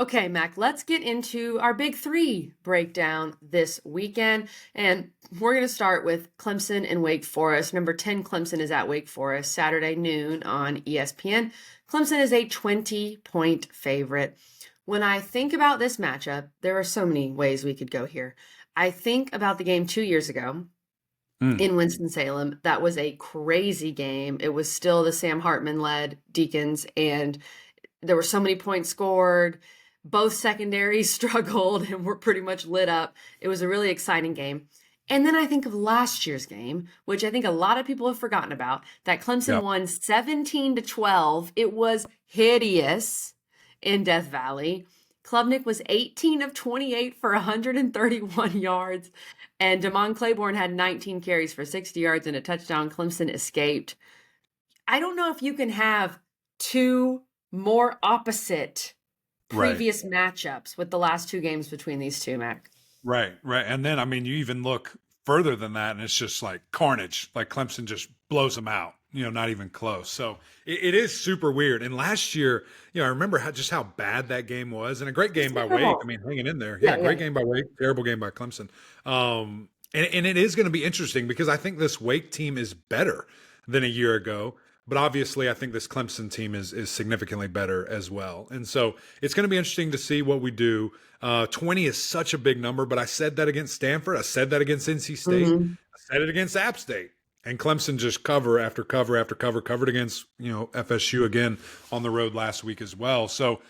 Okay, Mac, let's get into our big three breakdown this weekend. And we're going to start with Clemson and Wake Forest. Number 10, Clemson is at Wake Forest Saturday noon on ESPN. Clemson is a 20-point favorite. When I think about this matchup, there are so many ways we could go here. I think about the game 2 years ago Mm, in Winston-Salem. That was a crazy game. It was still the Sam Hartman led Deacons, and there were so many points scored. Both secondaries struggled and were pretty much lit up. It was a really exciting game. And then I think of last year's game, which I think a lot of people have forgotten about, that Clemson yeah. won 17-12. It was hideous in Death Valley. Klubnik was 18 of 28 for 131 yards, and Damon Claiborne had 19 carries for 60 yards and a touchdown. Clemson escaped. I don't know if you can have two more opposite Right. previous matchups with the last two games between these two, Mac. Right. Right. And then, I mean, you even look further than that, and it's just like carnage. Like Clemson just blows them out. Not even close. So it is super weird. And last year, I remember just how bad that game was, and a great It's game by Wake. I terrible. mean, hanging in there. Yeah, Yeah, yeah. great game by Wake. Terrible game by Clemson. And it is going to be interesting because I think this Wake team is better than a year ago. But obviously, I think this Clemson team is significantly better as well. And so it's going to be interesting to see what we do. 20 is such a big number, but I said that against Stanford. I said that against NC State. Hmm. I said it against App State. And Clemson just cover after cover after cover, covered against, FSU again on the road last week as well. So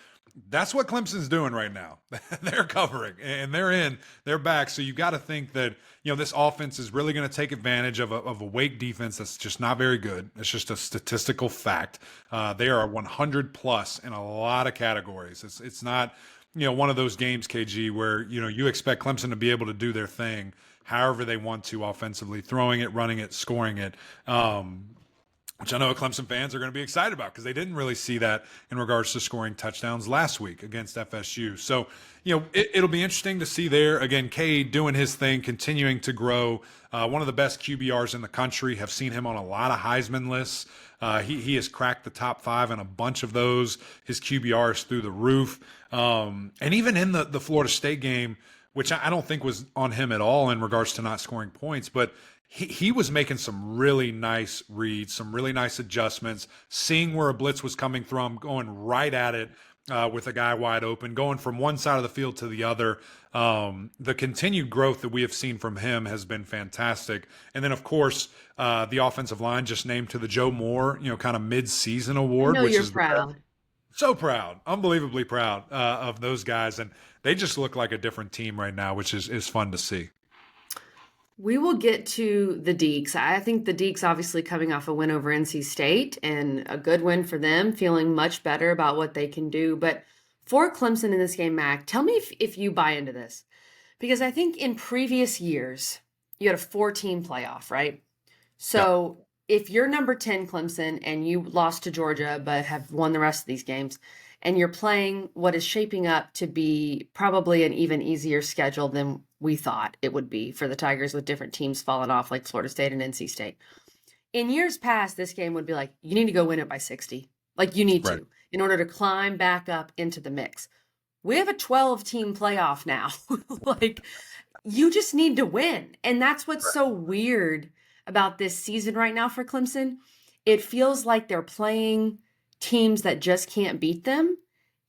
that's what Clemson's doing right now. They're covering and they're back. So you got to think that, this offense is really going to take advantage of a Wake defense that's just not very good. It's just a statistical fact. They are 100 plus in a lot of categories. It's not, one of those games, KG, where, you expect Clemson to be able to do their thing however they want to offensively, throwing it, running it, scoring it. Which I know Clemson fans are going to be excited about because they didn't really see that in regards to scoring touchdowns last week against FSU. So, it'll be interesting to see there. Again, Cade doing his thing, continuing to grow. One of the best QBRs in the country. Have seen him on a lot of Heisman lists. He has cracked the top five in a bunch of those. His QBR is through the roof. And even in the Florida State game, which I don't think was on him at all in regards to not scoring points, but he was making some really nice reads, some really nice adjustments, seeing where a blitz was coming from, going right at it with a guy wide open, going from one side of the field to the other. The continued growth that we have seen from him has been fantastic. And then, of course, the offensive line just named to the Joe Moore, kind of mid-season I award, know which you're is the best. proud. So proud, unbelievably proud of those guys. And they just look like a different team right now, which is fun to see. We will get to the Deeks. I think the Deeks obviously coming off a win over NC State and a good win for them, feeling much better about what they can do. But for Clemson in this game, Mac, tell me if you buy into this. Because I think in previous years, you had a 14 playoff, right? Yep. So if you're number 10 Clemson and you lost to Georgia but have won the rest of these games, and you're playing what is shaping up to be probably an even easier schedule than we thought it would be for the Tigers with different teams falling off like Florida State and NC State. In years past, this game would be like, you need to go win it by 60. Like you need Right. to in order to climb back up into the mix. We have a 12 team playoff now. Like you just need to win. And that's what's so weird about this season right now for Clemson. It feels like they're playing teams that just can't beat them.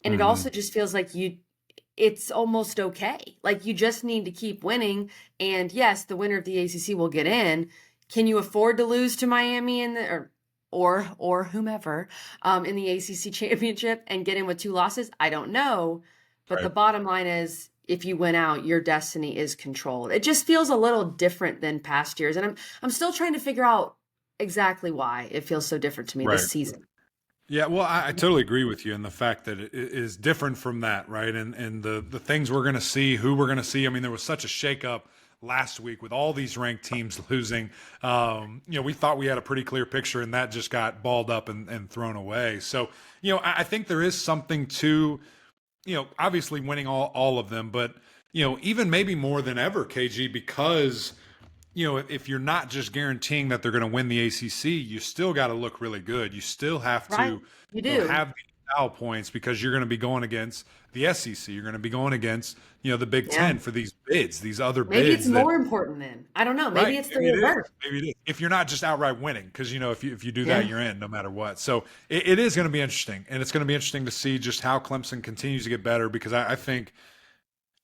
And it Hmm. also just feels like it's almost okay. Like you just need to keep winning. And yes, the winner of the ACC will get in. Can you afford to lose to Miami in the or whomever in the ACC championship and get in with two losses? I don't know. But the Right. bottom line is if you win out, your destiny is controlled. It just feels a little different than past years. And I'm still trying to figure out exactly why it feels so different to me Right. this season. Yeah, well, I totally agree with you in the fact that it is different from that, right? And the things we're going to see, who we're going to see. I mean, there was such a shakeup last week with all these ranked teams losing. We thought we had a pretty clear picture, and that just got balled up and thrown away. So, I think there is something to, obviously winning all of them, but even maybe more than ever, KG, because if you're not just guaranteeing that they're going to win the ACC, you still got to look really good. You still have Right? to, You have do. style points because you're going to be going against the SEC. You're going to be going against, the Big Yeah. Ten for these bids, these other Maybe it's bids that, more important then. I don't know. Maybe right. it's the Maybe it reverse. is. Maybe it is. If you're not just outright winning, because, if you do that, Yeah. you're in no matter what. So it is going to be interesting. And it's going to be interesting to see just how Clemson continues to get better because I think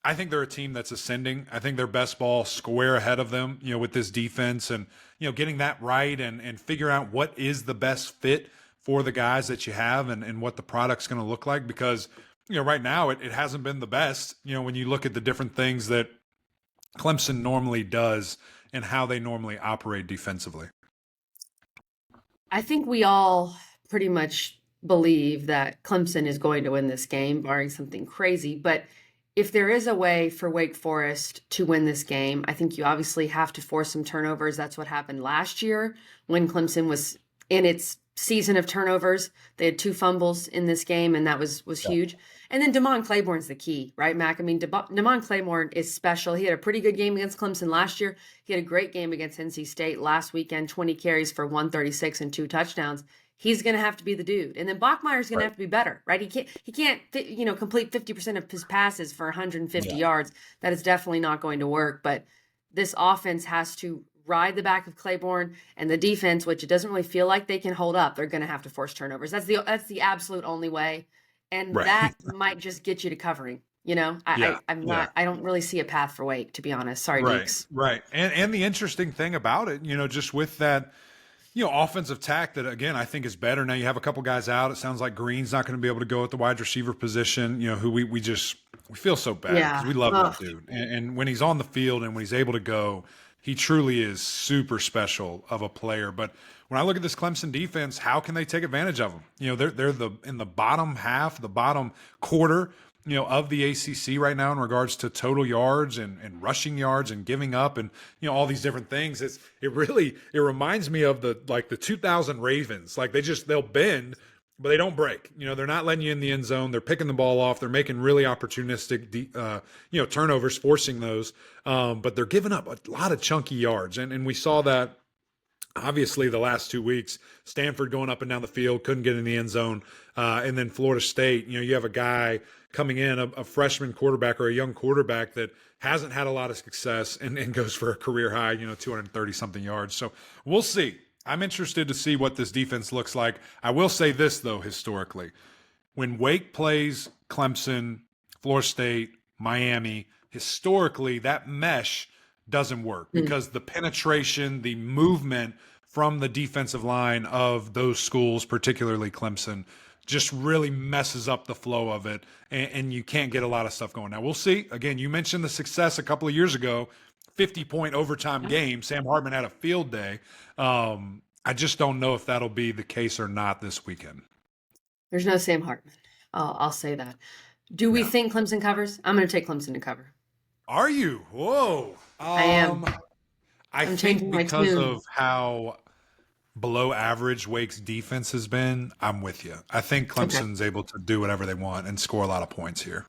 they're a team that's ascending. I think their best ball square ahead of them, with this defense and, getting that right and figure out what is the best fit for the guys that you have and what the product's going to look like. Because, right now it hasn't been the best, when you look at the different things that Clemson normally does and how they normally operate defensively. I think we all pretty much believe that Clemson is going to win this game, barring something crazy. But if there is a way for Wake Forest to win this game, I think you obviously have to force some turnovers. That's what happened last year when Clemson was in its season of turnovers. They had 2 fumbles in this game, and that was huge. And then Damon Claiborne's the key, right, Mac? I mean, Damon Claiborne is special. He had a pretty good game against Clemson last year. He had a great game against NC State last weekend, 20 carries for 136 and 2 touchdowns. He's going to have to be the dude. And then Bachmeier's going to Right. have to be better, right? He can't complete 50% of his passes for 150 Yeah. yards. That is definitely not going to work, but this offense has to ride the back of Claiborne, and the defense, which it doesn't really feel like they can hold up. They're going to have to force turnovers. That's the absolute only way, and Right. that might just get you to covering. Yeah. I'm Yeah. not. I don't really see a path for Wake, to be honest. Sorry, Right. Deeks. Right. And the interesting thing about it, just with that, offensive tack that again I think is better. Now you have a couple guys out. It sounds like Green's not going to be able to go at the wide receiver position. Who we feel so bad because Yeah. we love that Ugh. dude. And when he's on the field and when he's able to go, he truly is super special of a player. But when I look at this Clemson defense, how can they take advantage of him? They're in the bottom half, the bottom quarter, of the ACC right now in regards to total yards and rushing yards and giving up and all these different things. It reminds me of the 2000 Ravens. Like they'll bend, but they don't break. They're not letting you in the end zone. They're picking the ball off. They're making really opportunistic, turnovers, forcing those. But they're giving up a lot of chunky yards, and we saw that. Obviously, the last 2 weeks, Stanford going up and down the field, couldn't get in the end zone. And then Florida State, you have a guy coming in, a freshman quarterback or a young quarterback that hasn't had a lot of success and goes for a career high, 230 something yards. So we'll see. I'm interested to see what this defense looks like. I will say this, though, historically. When Wake plays Clemson, Florida State, Miami, historically, that mesh doesn't work Mm. because the penetration, the movement from the defensive line of those schools, particularly Clemson, just really messes up the flow of it, and you can't get a lot of stuff going. Now, we'll see. Again, you mentioned the success a couple of years ago, 50-point overtime Yeah. game. Sam Hartman had a field day. I just don't know if that'll be the case or not this weekend. There's no Sam Hartman. I'll say that. Do we No. think Clemson covers? I'm going to take Clemson to cover. Are you? Whoa. I am. I I'm think changing my because tune. of how below average Wake's defense has been, I'm with you. I think Okay. Clemson's able to do whatever they want and score a lot of points here.